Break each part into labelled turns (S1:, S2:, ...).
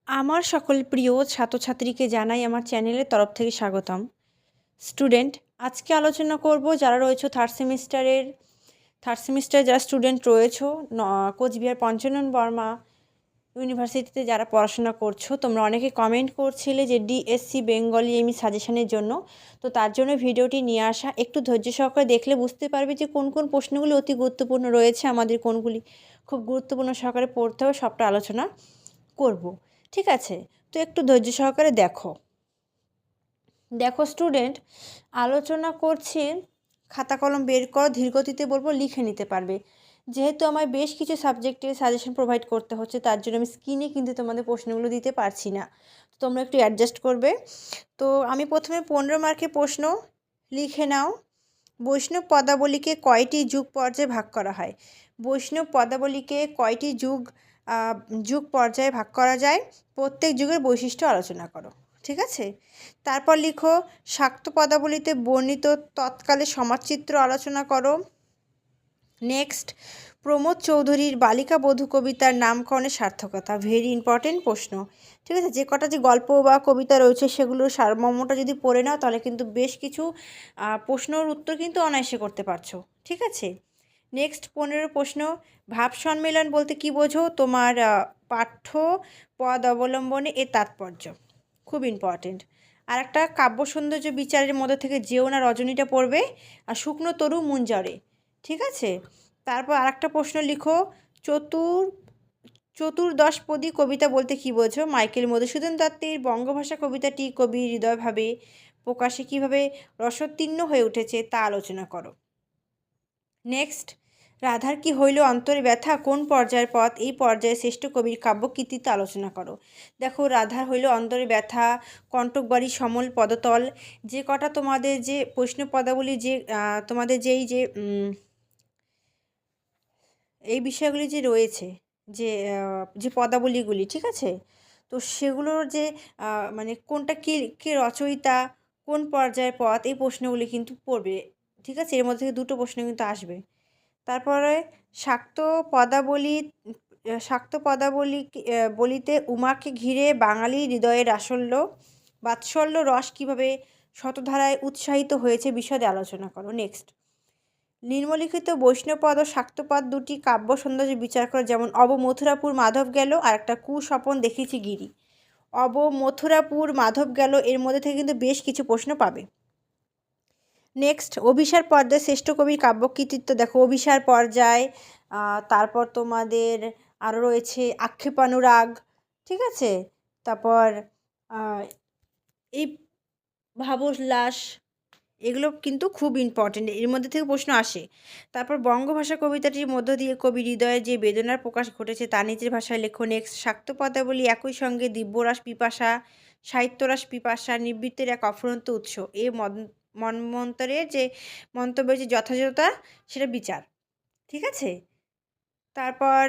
S1: আমার সকল প্রিয় ছাত্রছাত্রীকে জানাই আমার চ্যানেলের তরফ থেকে স্বাগতম। স্টুডেন্ট, আজকে আলোচনা করব যারা রয়েছে থার্ড সেমিস্টারে যারা স্টুডেন্ট রয়েছো কোচবিহার পঞ্চানন বর্মা ইউনিভার্সিটিতে যারা পড়াশোনা করছো, তোমরা অনেকে কমেন্ট করছিলে যে ডিএসসি বেঙ্গলি এমই সাজেশনের জন্য। তো তার জন্য ভিডিওটি নিয়ে আসা। একটু ধৈর্য সহকারে দেখলে বুঝতে পারবে যে কোন কোন প্রশ্নগুলি অতি গুরুত্বপূর্ণ রয়েছে, আমাদের কোনগুলি খুব গুরুত্বপূর্ণ সহকারে পড়তে হবে, সবটা আলোচনা করব। ঠিক আছে, তো একটু ধৈর্য সহকারে দেখো স্টুডেন্ট, আলোচনা করছি। খাতা কলম বের করো, ধীরগতিতে বলবো, লিখে নিতে পারবে। যেহেতু আমার বেশ কিছু সাবজেক্টের সাজেশন প্রোভাইড করতে হচ্ছে, তার জন্য আমি স্ক্রিনে কিন্তু তোমাদের প্রশ্নগুলো দিতে পারছি না, তো তোমরা একটু অ্যাডজাস্ট করবে। তো আমি প্রথমে 15 মার্কের প্রশ্ন লিখে নাও। বৈষ্ণব পদাবলীকে কয়টি যুগ পর্যায়ে ভাগ করা হয়? বৈষ্ণব পদাবলীকে কয়টি যুগ পর্যায়ে ভাগ করা যায়? প্রত্যেক যুগের বৈশিষ্ট্য আলোচনা করো। ঠিক আছে, তারপর লিখো শাক্ত পদাবলীতে বর্ণিত তৎকালে সমাজচিত্র আলোচনা করো। নেক্সট, প্রমোদ চৌধুরীর বালিকা বধূ কবিতার নামকরণের সার্থকতা। ভেরি ইম্পর্টেন্ট প্রশ্ন। ঠিক আছে, যে কটা যে গল্প বা কবিতা রয়েছে সেগুলোর সারমর্মটা যদি পড়ে নাও তাহলে কিন্তু বেশ কিছু প্রশ্নের উত্তর কিন্তু অনায়াসে করতে পারছো। ঠিক আছে, নেক্সট 15 প্রশ্ন, ভাব সম্মেলন বলতে কি বোঝো? তোমার পাঠ্য পদ অবলম্বনে এর তাৎপর্য খুব ইম্পর্টেন্ট। আর একটা কাব্য সৌন্দর্য বিচারের মধ্যে থেকে যেও না রজনীটা পড়বে, আর শুকনো তরু মুঞ্জরে। ঠিক আছে, তারপর আরেকটা প্রশ্ন লিখো, চতুর্দশপদী কবিতা বলতে কী বোঝো? মাইকেল মধুসূদন দত্তের বঙ্গভাষা কবিতাটি কবির হৃদয়ভাবে প্রকাশে কীভাবে রসোত্তীর্ণ হয়ে উঠেছে তা আলোচনা করো। নেক্সট, রাধার কি হইল অন্তরে ব্যথা কোন পর্যায়ের পথ? এই পর্যায়ে শ্রেষ্ঠ কবির কাব্যকীর্তিতে আলোচনা করো। দেখো, রাধার হইল অন্তরে ব্যথা, কণ্টকবাড়ি, সমল পদতল, যে কটা তোমাদের যে প্রশ্ন পদাবলী, যে তোমাদের এই বিষয়গুলি যে রয়েছে, যে যে পদাবলীগুলি, ঠিক আছে, তো সেগুলোর যে মানে কোনটা কে রচয়িতা, কোন পর্যায়ের পথ, এই প্রশ্নগুলি কিন্তু পড়বে। ঠিক আছে, এর মধ্যে থেকে দুটো প্রশ্ন কিন্তু আসবে। তারপরে শাক্ত পদাবলী বলিতে উমাকে ঘিরে বাঙালির হৃদয়ের বাৎসল্য রস কীভাবে শতধারায় উৎসাহিত হয়েছে বিশদে আলোচনা করো। নেক্সট, নিম্নলিখিত বৈষ্ণবপদ ও শাক্তপদ দুটি কাব্য সৌন্দর্য বিচার করো, যেমন অব মথুরাপুর মাধব গেল আর একটা কুস্বপন দেখেছি গিরি। অব মথুরাপুর মাধব গেল, এর মধ্যে থেকে কিন্তু বেশ কিছু প্রশ্ন পাবে। নেক্সট, অভিসার পর্যায়ে শ্রেষ্ঠ কবির কাব্যকৃতিত্ব। দেখো, অভিসার পর্যায়, তারপর তোমাদের আরও রয়েছে আক্ষেপানুরাগ। ঠিক আছে, তারপর এই ভাবোল্লাস, এগুলো কিন্তু খুব ইম্পর্টেন্ট, এর মধ্যে থেকে প্রশ্ন আসে। তারপর বঙ্গভাষা কবিতাটির মধ্য দিয়ে কবির হৃদয়ে যে বেদনার প্রকাশ ঘটেছে তা নিজের ভাষায় লেখো। নেক্সট, শাক্ত পদাবলী একই সঙ্গে দিব্যরস পিপাসা, সাহিত্যরস পিপাসা, নিবৃত্তের এক অফুরন্ত উৎস। এই মন্বন্তরের যে মন্তব্যের যে যথাযথতা সেটা বিচার। ঠিক আছে, তারপর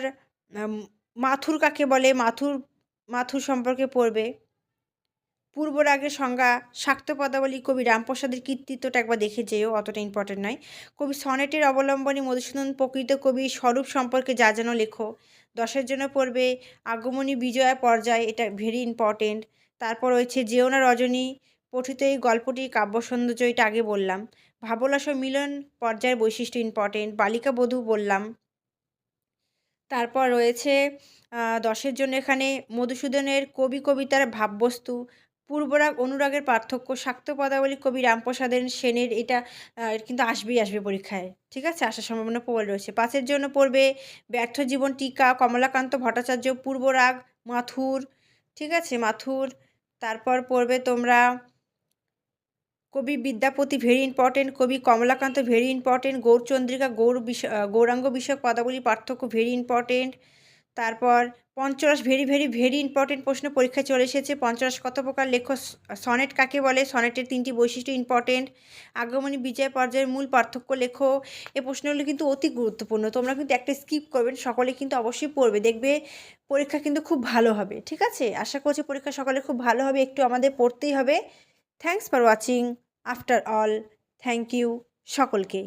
S1: মাথুর কাকে বলে? মাথুর সম্পর্কে পড়বে। পূর্বরাগের সংজ্ঞা, শাক্ত পদাবলী, কবি রামপ্রসাদের কৃতিত্বটা একবার দেখে যেও, অতটা ইম্পর্টেন্ট নয়। কবি সনেটের অবলম্বনে মধুসূদন প্রকৃত কবি স্বরূপ সম্পর্কে যা যেন লেখো। 10-এর জন্য পড়বে আগমনী বিজয়া পর্যায়, এটা ভেরি ইম্পর্টেন্ট। তারপর রয়েছে যেও না রজনী পঠিত এই গল্পটির কাব্য সৌন্দর্য, এটা আগে বললাম। ভাবোল্লাস ও মিলন পর্যায়ের বৈশিষ্ট্য ইম্পর্টেন্ট। বালিকা বধূ বললাম। তারপর রয়েছে 10-এর জন্য এখানে মধুসূদনের কবিতার ভাববস্তু, পূর্বরাগ অনুরাগের পার্থক্য, শাক্ত পদাবলী কবি রামপ্রসাদ সেনের, এটা কিন্তু আসবে পরীক্ষায়। ঠিক আছে, আসার সম্ভাবনা প্রবল রয়েছে। 5-এর জন্য পড়বে ব্যর্থ জীবন টিকা, কমলাকান্ত ভট্টাচার্য, পূর্বরাগ, মাথুর। ঠিক আছে, মাথুর। তারপর পড়বে তোমরা কবি বিদ্যাপতি, ভেরি ইম্পর্টেন্ট। কবি কমলাকান্ত, ভেরি ইম্পর্টেন্ট। গৌরচন্দ্রিকা, গৌরাঙ্গ বিষয়ক পদাবলীর পার্থক্য, ভেরি ইম্পর্টেন্ট। তারপর পঞ্চরস, ভেরি ইম্পর্টেন্ট প্রশ্ন, পরীক্ষায় চলে এসেছে। পঞ্চরস কত প্রকার লেখো। সনেট কাকে বলে? সনেটের 3টি বৈশিষ্ট্য ইম্পর্টেন্ট। আগমনী বিজয় পর্যায়ের মূল পার্থক্য লেখো। এই প্রশ্নগুলো কিন্তু অতি গুরুত্বপূর্ণ, তোমরা কিন্তু একটা স্কিপ করবেন, সকলে কিন্তু অবশ্যই পড়বে, দেখবে পরীক্ষা কিন্তু খুব ভালো হবে। ঠিক আছে, আশা করছি পরীক্ষা সকলে খুব ভালো হবে, একটু আমাদের পড়তেই হবে। Thanks for watching. After all, thank you সকলকে।